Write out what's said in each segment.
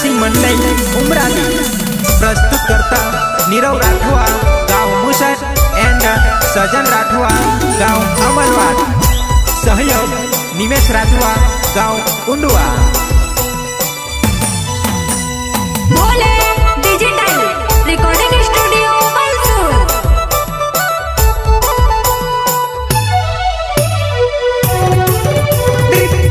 Dancing मंडल उमराली प्रस्तुत करता नीरव राठवा गाँव मुसर एंड सजन राठवा गाँव अमलवाद। सहयोग निमेश राठवा गाँव उंडवा। बोले डिजिटल रिकॉर्डिंग स्टूडियो मैसूर।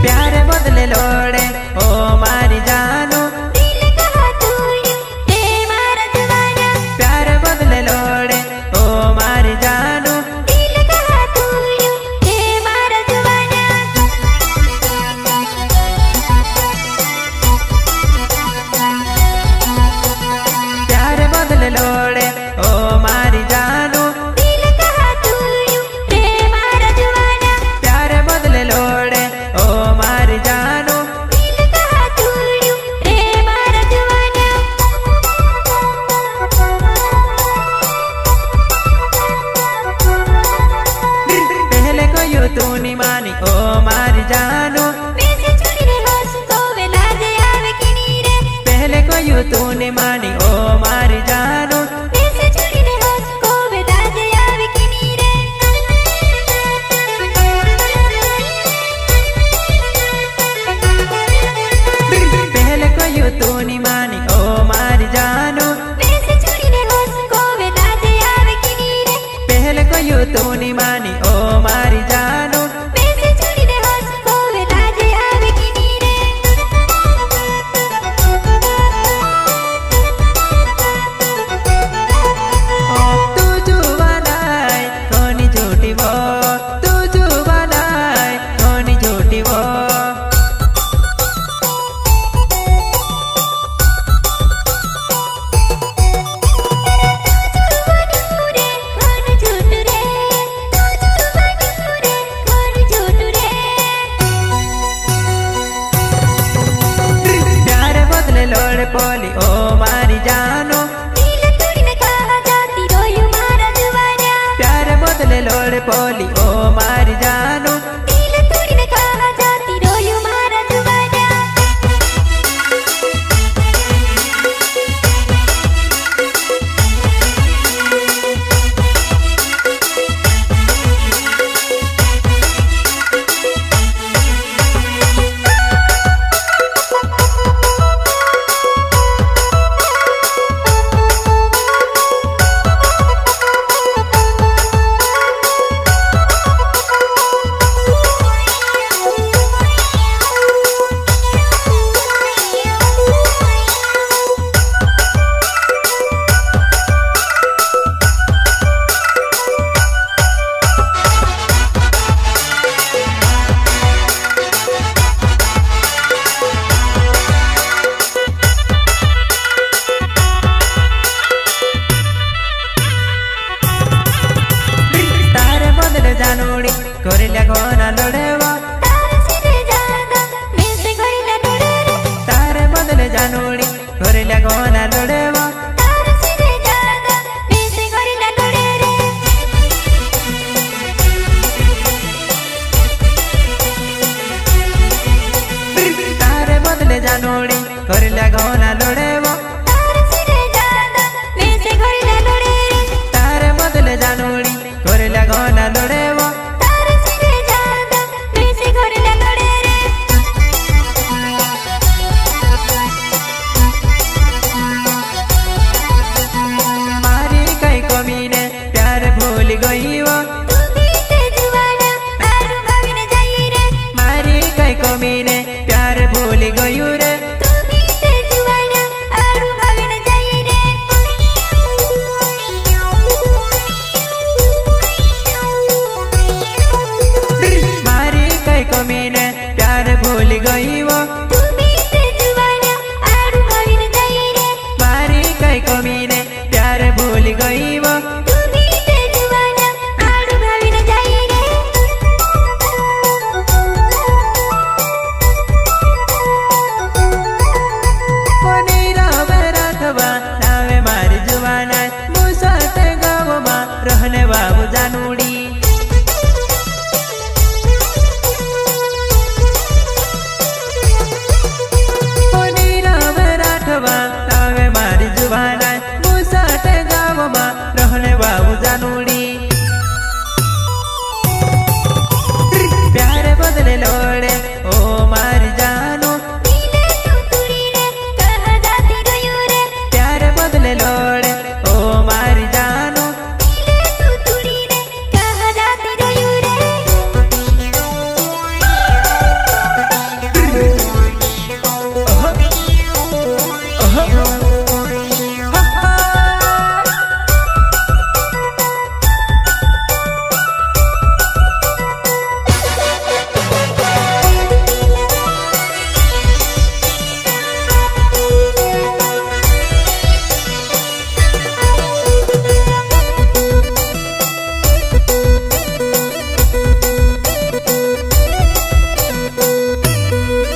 प्यारे बदले लोड़े ओ मारी जानू, दिल कहा तूने हे मारा दीवाना। प्यारे बदले लोड़े ओ मारी जानू, दिल कहा तूने हे मारा दीवाना। प्यारे बदले लोड़े ओ मारी जानू, दिल कहा तूने हे मारा दीवाना। प्यारे बदले लोड़े ओ मारी जानू, दिल कहा तूने हे मारा दीवाना। पहले को यू तू नहीं मानी ओ मारी जानू, पैसे चुरी रे होश को वेला दे आवे कि नी रे। पहले को यू तू नहीं मानी ओ मारी जानू, पैसे चुरी रे होश को वेला दे आवे कि नी रे। पहले को यू तू नहीं मानी ओ मारी जानू, पैसे चुरी रे होश को वेला दे आवे कि नी रे। पहले को यू तू नहीं मानी ओ मारी जानू, पैसे चुरी रे होश को वेला दे आवे कि नी रे। तू जुबानाय कोनी झूठी वो, तू जुबानाय कोनी झूठी वो। रे कौन झूठ रे, तू जुबानी रे कौन झूठ रे। प्यारे बदले लोड़ पोली ओ मारी जानू, दिल तोड़ने कहा जाती रोयू मारा दीवाना। प्यारे बदले लोड़ पोली ओ मारी जानू, दिल तोड़ने कहा जाती रोयू मारा दीवाना। तारे बदले जानूड़ी कोरिल्या कोना लोड़ेवा, तारा सिरे जादा मैं से घड़ीला डोरे रे। तारे बदले जानूड़ी कोरिल्या कोना लोड़ेवा। तारा सिरे जादा मैं से घड़ीला डोरे रे। तारे बदले जानूड़ी कोरिल्या कोना लोड़ेवा, तारा सिरे जादा मैं से घड़ीला डोरे रे। तारे बदले जानूड़ी कोरिल्या कोना लोड़ेवा। तारा सिरे जादा मैं से घड़ीला डोरे रे। मारी कई कमी ने प्यार भूल गई वो, तू भी ते जुवाना आरू भाविन जाई रे। मारी कई कमी ने प्यार भूल गई रे। तू भी ते जुवाना आरू भाविन जाई रे। मारी कई कमी ने प्यार भूल गई वो, तू भी ते जुवाना आरू भाविन जाई रे। मारी कई कमी ने प्यार भूल गई वो। तू भी ते जुवाना आरू भाविन जाई रे। कोनी राम राठवा नावे मारी जुवाना, मुसत गाँव में रहने बाबू जानूड़ी। जुवाना मुसट गाँव में रहने बाबू जानुड़ी प्यारे बदले लोड़े ओ मारी जानू दिले तू तुड़ी रे कहाँ जाती गयो रे प्यारे बदले लोड़े ओ मारी जानू दिले तू तुड़ी रे कहाँ जाती गयो रे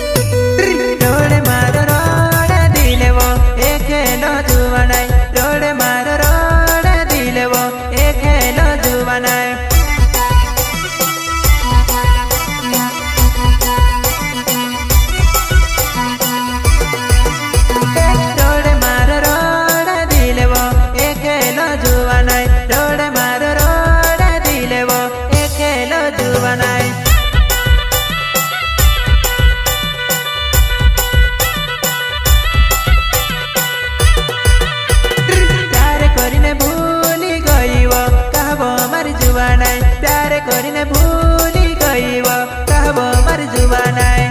रोड़े मारो रोड़े दिले वो एक हेलो जुवानाई रोड़े मारो रोड़े दिले वो एक हेलो जुवानाई रोड़े मारो रोड़े दिले वो एक हेलो जुवानाई रोड़े मारो रोड़े दिले वो एक हेलो जुवानाई प्यारे करीने भूली गई वो कहबो मर जुवानाई प्यारे करीने भूली गई वो कहबो मर जुवानाई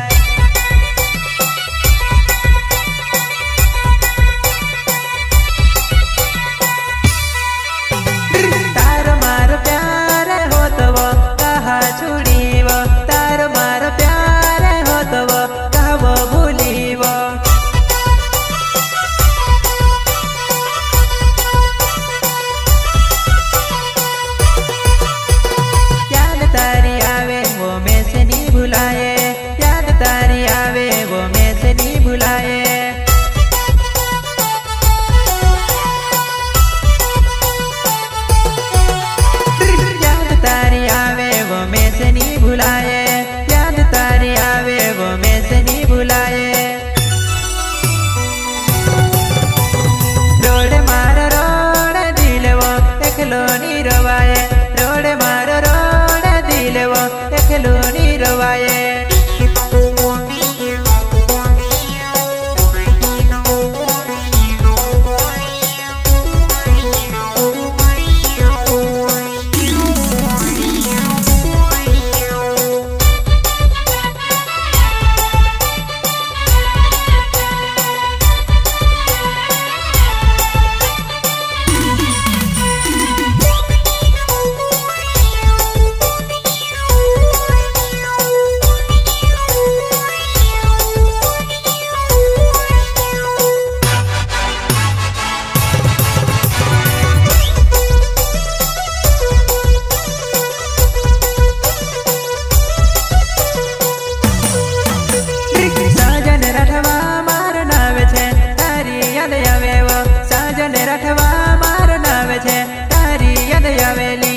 तारो मारो प्यारे हो तो वो कहा छुड़ी वो तारो मारो प्यारे हो तो वो कहबो भूली वो याद तारी आवे वो मैं से नहीं भुलाए याद तारी आवे वो मैं से नहीं भुलाए याद तारी आवे वो मैं से नहीं भुलाए याद तारी आवे वो मैं से नहीं भुलाए रोड़े मारो रोड़े दिले वो एकलो नी रवाए रोड़े मारो रोड़े दिले वो एकलो नी रवाए साजन रठवा मार नावे छे तारी याद आवे वो साजन रठवा मार नावे छे तारी याद आवेली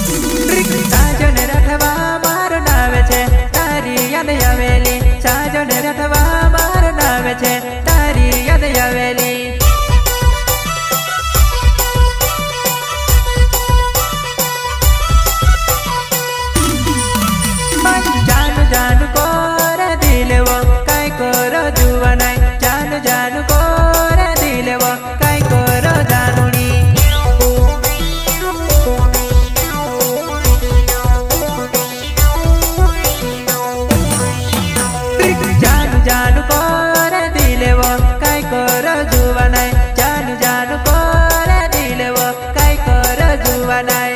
साजन रठवा मार नावे छे तारी याद आवेली साजन रठवा मार नावे छे तारी याद आवेली जानू जानू कोरे दिले वो काय करो जुवानाई जानू जानू कोरे दिले वो काय करो जानुड़ी जानू जानू कोरे दिले वो काय करो जुवानाई जानू जानू कोरे दिले वो काय करो जुवानाई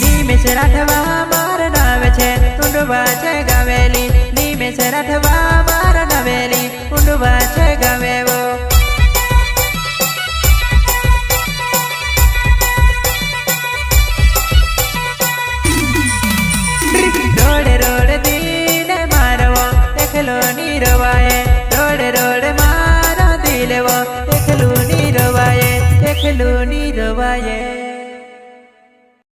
निमेष राठवा मार नावे छे उंडवा छे गावेली निमेष राठवा मार नावेली उंडवा छे गावेवो रोड़े रोड़े दीने मारवो एकलो नी रवाए रोड़े रोड़े मारो दिले वो एकलो नी ખેલો ની રવાયે